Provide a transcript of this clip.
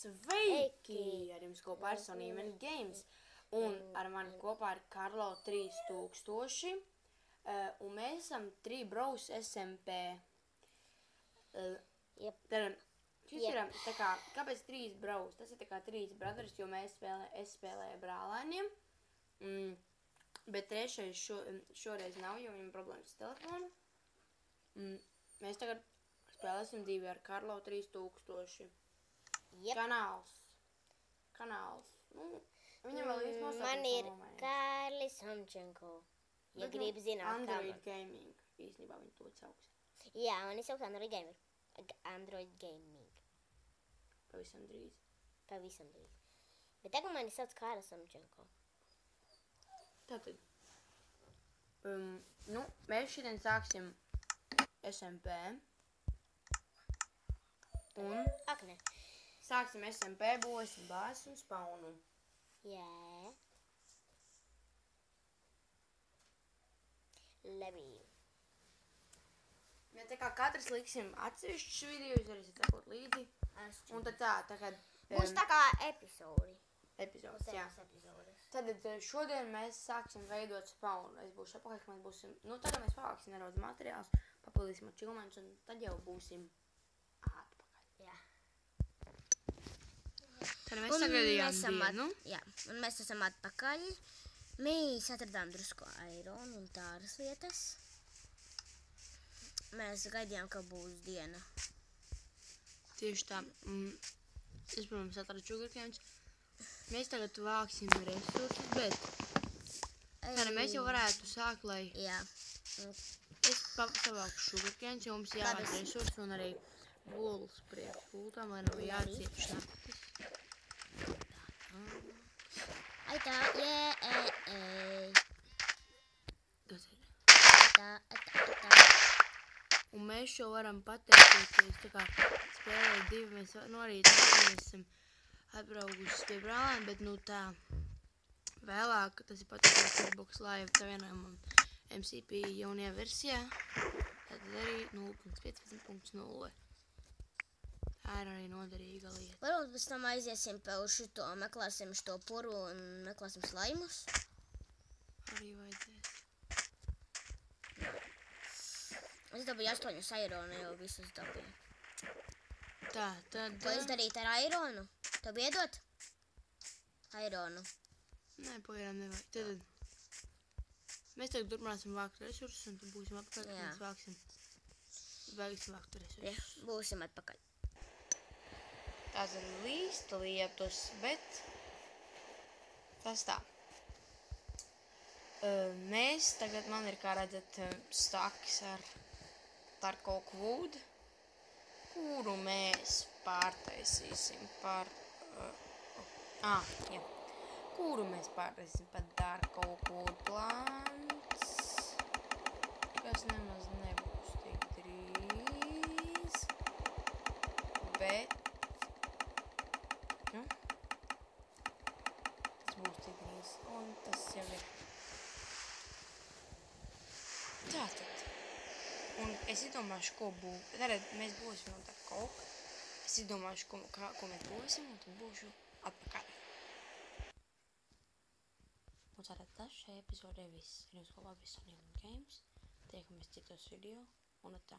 Sveiki! Ar jums kopā ir Sony Event Games. Un ar mani kopā ir Karlo 3000. Un mēs esam 3 bros SMP. Tad, kāpēc 3 bros? Tas ir tā kā 3 brothers, jo es spēlēju brālēniem. Bet trešais šoreiz nav, jo viņam problēmas ar telefonu. Mēs tagad spēlēsim 2 ar Karlo 3000. Kanāls. Viņam vēl viss nosaukums. Man ir Kārlis Homčenko. Ja grib zināt, Android Gaming. Īstenībā viņi to sauks. Jā, man ir sauks Android Gaming. Pavisam drīz. Bet tagad man ir sauc Kārlis Homčenko. Tātad. Mēs šodien sāksim SMP. Ak, ne. Sāksim SMP, būsim bāzi un spaunu. Jā. Labi. Mēs tā kā katrs liksim atsevišķus video, jūs arī sekot līdzi. Un tad tagad... Būs tā kā epizodi. Epizodes, jā. Tad šodien mēs sāksim veidot spaunu. Es būšu apakaļ, ka mēs būsim... Tagad mēs pavāksim nedaudz materiālus, papildīsim ar čilmeņus, un tad jau būsim atpakaļ. Jā. Tad mēs sagadījām dienu. Jā, un mēs esam atpakaļ. Mēs atradām drusku aironu un tādas lietas. Mēs gaidījām, ka būs diena. Tieši tā. Es, protams, atradu sugarcanes. Mēs tagad vāksim resursus, bet mēs jau varētu sākt, lai... Jā. Es savāku sugarcanes, jo mums jāvāk resursus un arī bulus priekš pultām, lai nav jācieš naktis. Ai tā, Tas ir. Tā. Un mēs šo varam pateikties, tā kā spēlēt 2, mēs arī mēs esam atbraukuši pie brālēm, bet tā vēlāk, tas ir pateikties Xbox Live savienojumam MCP jaunajā versijā, tad arī 0.15.0. Tā ir arī noderīga lieta. Varbūt pēc tam aiziesim pie šito, meklēsim šito puru un meklēsim slaimus. Arī vajadzēs. Es dabīju 8 aironu, jau visus dabīju. Tā, tad... Ko es darīt ar aironu? Tev iedot? Aironu. Nē, pagaidām nevajag. Tad mēs tagad turpināsim vākt resursus un tad būsim atpakaļ, kad mēs vāksim vākt resursus. Jā, būsim atpakaļ. Tās ir līst lietus, bet tas tā. Mēs tagad, man ir, kā redzat, staks ar Tarkok Wood, kuru mēs pārtaisīsim par... Kuru mēs pārtaisīsim par Tarkok Wood plants, kas nemaz nebūs tik drīz, bet... Tas būs tik drīz, un tas jau ir. Tātad. Un es iedomāšu, ko būs. Tātad mēs būsim no tā kaut. Es iedomāšu, ko mēs būsim, un tad būšu atpakaļ. Un tātad tas šajā epizodē viss. Ir jums kopā viss Sony Event Games. Tiekamies citos video, un tā.